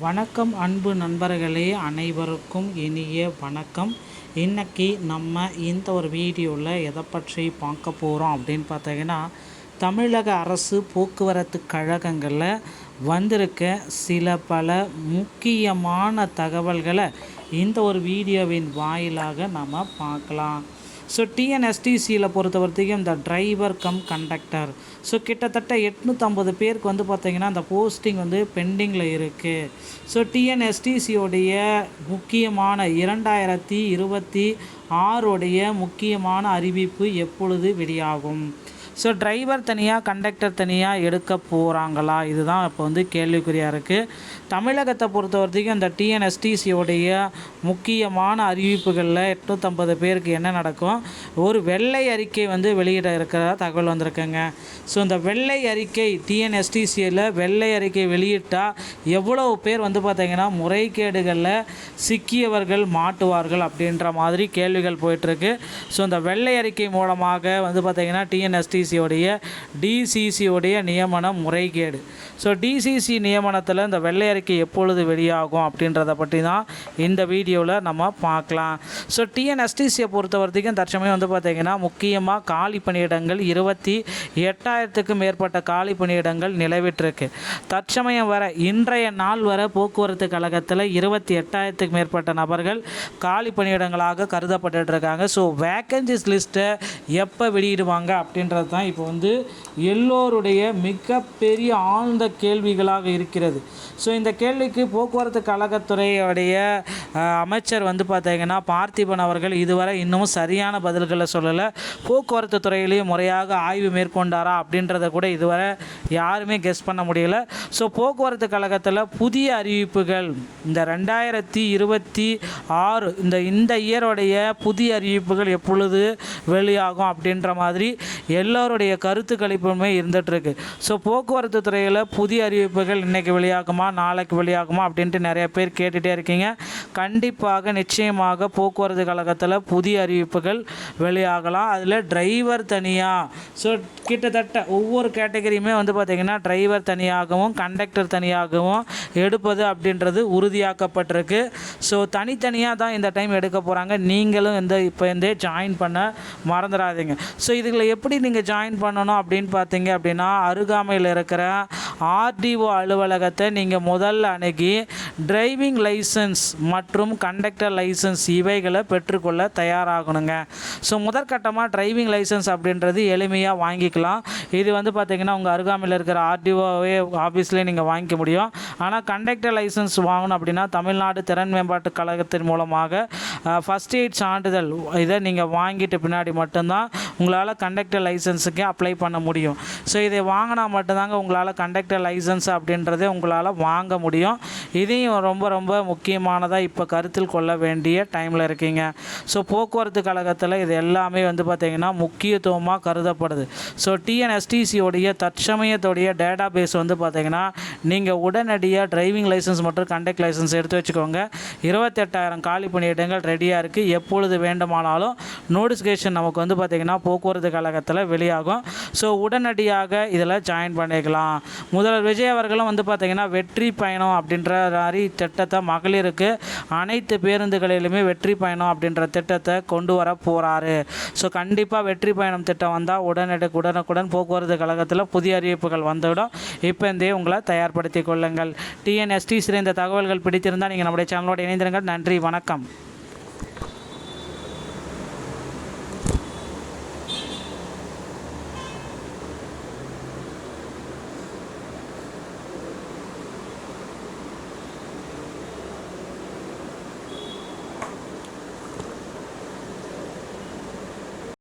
வணக்கம் அன்பு நண்பர்களே, அனைவருக்கும் இனிய வணக்கம். இன்றைக்கி நம்ம இந்த ஒரு வீடியோவில் எதை பற்றி பார்க்க போகிறோம் அப்படின்னு பார்த்தீங்கன்னா, தமிழக அரசு போக்குவரத்து கழகங்களில் வந்திருக்க சில பல முக்கியமான தகவல்களை இந்த ஒரு வீடியோவின் வாயிலாக நம்ம பார்க்கலாம். ஸோ டிஎன்எஸ்டிசியில் பொறுத்த வரைக்கும் இந்த டிரைவர் கம் கண்டக்டர் கிட்டத்தட்ட 850 பேருக்கு பார்த்திங்கன்னா அந்த போஸ்டிங் பெண்டிங்கில் இருக்குது. ஸோ டிஎன்எஸ்டிசியோடைய முக்கியமான 2026 முக்கியமான அறிவிப்பு எப்பொழுது வெளியாகும்? ஸோ டிரைவர் தனியாக கண்டக்டர் தனியாக எடுக்க போகிறாங்களா? இதுதான் இப்போ கேள்விக்குறியாக இருக்குது. தமிழகத்தை பொறுத்த வரைக்கும் இந்த டிஎன்எஸ்டிசியோடைய முக்கியமான அறிவிப்புகளில் 850 பேருக்கு என்ன நடக்கும்? ஒரு வெள்ளை அறிக்கை வெளியிட இருக்கிற தகவல் வந்திருக்குங்க. ஸோ இந்த வெள்ளை அறிக்கை டிஎன்எஸ்டிசியில் வெள்ளை அறிக்கை வெளியிட்டால் எவ்வளவு பேர் பார்த்திங்கன்னா முறைகேடுகளில் சிக்கியவர்கள் மாட்டுவார்கள் அப்படின்ற மாதிரி கேள்விகள் போயிட்டுருக்கு. ஸோ இந்த வெள்ளை அறிக்கை மூலமாக பார்த்திங்கன்னா டிசிசியோடைய நியமனம் முறைகேடு. ஸோ டிசிசி நியமனத்தில் இந்த வெள்ளை அறிக்கை எப்பொழுது வெளியாகும் அப்படின்றத பற்றி தான் இந்த வீடியோவில் நம்ம பார்க்கலாம். ஸோ டிஎன்எஸ்டிசியை பொறுத்த வரைக்கும் தற்சமயம் பார்த்திங்கன்னா முக்கியமாக காலி பணியிடங்கள் 28,000க்கும் மேற்பட்ட காலி பணியிடங்கள் நிலவிட்டிருக்கு. தற்சமயம் வர இன்றைய நாள் வர போக்குவரத்து கழகத்தில் 28,000க்கும் மேற்பட்ட நபர்கள் காலி பணியிடங்களாக கருதப்பட்டு இருக்காங்க. ஸோ வேக்கன்சிஸ் லிஸ்ட்டை எப்போ வெளியிடுவாங்க அப்படின்றது தான் இப்போ எல்லோருடைய மிகப்பெரிய ஆழ்ந்த கேள்விகளாக இருக்கிறது. ஸோ இந்த கேள்விக்கு போக்குவரத்து கழகத்துறையுடைய அமைச்சர் பார்த்திங்கன்னா பார்த்திபன் அவர்கள் இதுவரை இன்னமும் சரியான பதில்களை சொல்லலை. போக்குவரத்து துறையிலேயும் முறையாக ஆய்வு மேற்கொண்டாரா அப்படின்றத கூட இதுவரை யாருமே கெஸ் பண்ண முடியல. ஸோ போக்குவரத்து கழகத்தில் புதிய அறிவிப்புகள் இந்த 2026 இந்த இயருடைய புதிய அறிவிப்புகள் எப்பொழுது வெளியாகும் அப்படின்ற மாதிரி எல்லோருடைய கருத்து கணிப்புமே இருந்துகிட்ருக்கு. ஸோ போக்குவரத்து துறையில் புதிய அறிவிப்புகள் இன்றைக்கி வெளியாகுமா நாளைக்கு வெளியாகுமா அப்படின்ட்டு நிறைய பேர் கேட்டுகிட்டே இருக்கீங்க. கண்டிப்பாக நிச்சயமாக போக்குவரத்து கழகத்தில் புதிய அறிவிப்புகள் வெளியாகலாம். அதில் டிரைவர் தனியாக கிட்டத்தட்ட ஒவ்வொரு கேட்டகரியுமே பார்த்திங்கன்னா டிரைவர் தனியாகவும் கண்டக்டர் தனியாகவும் எடுப்பது அப்படின்றது உறுதியாக்கப்பட்டிருக்கு. ஸோ தனித்தனியாக தான் இந்த டைம் எடுக்க போகிறாங்க. நீங்களும் இப்போ ஜாயின் பண்ண மறந்துடாதீங்க. ஸோ இதில் எப்படி நீங்கள் ஜாயின் பண்ணணும் அப்படின்னு பார்த்தீங்க அப்படின்னா, அருகாமையில் இருக்கிற ஆர்டிஓ அலுவலகத்தை நீங்கள் முதல்ல அணுகி டிரைவிங் லைசன்ஸ் மற்றும் கண்டக்டர் லைசன்ஸ் இவைகளை பெற்றுக்கொள்ள தயாராகணுங்க. ஸோ முதற்கட்டமாக டிரைவிங் லைசன்ஸ் அப்படின்றது எளிமையாக வாங்கிக்கலாம். இது பார்த்திங்கன்னா உங்கள் அருகாமையில் இருக்கிற ஆர்டிஓவே ஆஃபீஸ்லேயே நீங்கள் வாங்கிக்க முடியும். ஆனால் கண்டக்டர் லைசன்ஸ் வாங்கணும் அப்படின்னா தமிழ்நாடு திறன் மேம்பாட்டு கழகத்தின் மூலமாக ஃபஸ்ட் எய்ட் சான்றிதழ் இதை நீங்கள் வாங்கிட்டு பின்னாடி மட்டும்தான் உங்களால் கண்டக்டர் லைசன்ஸுக்கு அப்ளை பண்ண முடியும். ஸோ இதை வாங்கினா மட்டும்தாங்க உங்களால் கண்டக்டர் லைசன்ஸ் அப்படின்றதே உங்களால் வாங்க முடியும். இதையும் ரொம்ப ரொம்ப முக்கியமானதாக இப்போ கருத்தில் கொள்ள வேண்டிய டைமில் இருக்கீங்க. ஸோ போக்குவரத்து கழகத்தில் இது எல்லாமே பார்த்திங்கன்னா முக்கியத்துவமாக கருதப்படுது. ஸோ டிஎன்எஸ்டிசியோடைய தற்சமயத்துடைய டேட்டா பேஸ் பார்த்திங்கன்னா நீங்கள் உடனடியாக டிரைவிங் லைசன்ஸ் மற்றும் கண்டக்ட் லைசன்ஸ் எடுத்து வச்சுக்கோங்க. 28,000 காலி பணியிடங்கள் ரெடியாக இருக்குது. எப்பொழுது வேண்டுமானாலும் நோட்டிஃபிகேஷன் நமக்கு பார்த்திங்கன்னா போக்குவரத்து கழகத்தில் வெளியாகும். ஸோ உடனடியாக இதில் ஜாயின் பண்ணிக்கலாம். முதல்வர் விஜய் அவர்களும் பார்த்திங்கன்னா வெற்றி பயணம் அப்படின்ற மாதிரி திட்டத்தை மகளிருக்கு அனைத்து பேருந்துகளிலுமே வெற்றி பயணம் அப்படின்ற திட்டத்தை கொண்டு வர போகிறாரு. ஸோ கண்டிப்பாக வெற்றி பயணம் திட்டம் வந்தால் உடனுக்குடன் போக்குவரத்து கழகத்தில் புதிய அறிவிப்புகள் வந்துவிடும். இப்போ உங்களை தயார்படுத்திக் கொள்ளுங்கள். டிஎன்எஸ்டிசியில் இந்த தகவல்கள் பிடித்திருந்தால் நீங்கள் நம்முடைய சேனலோடு இணைந்திருங்கள். நன்றி, வணக்கம்.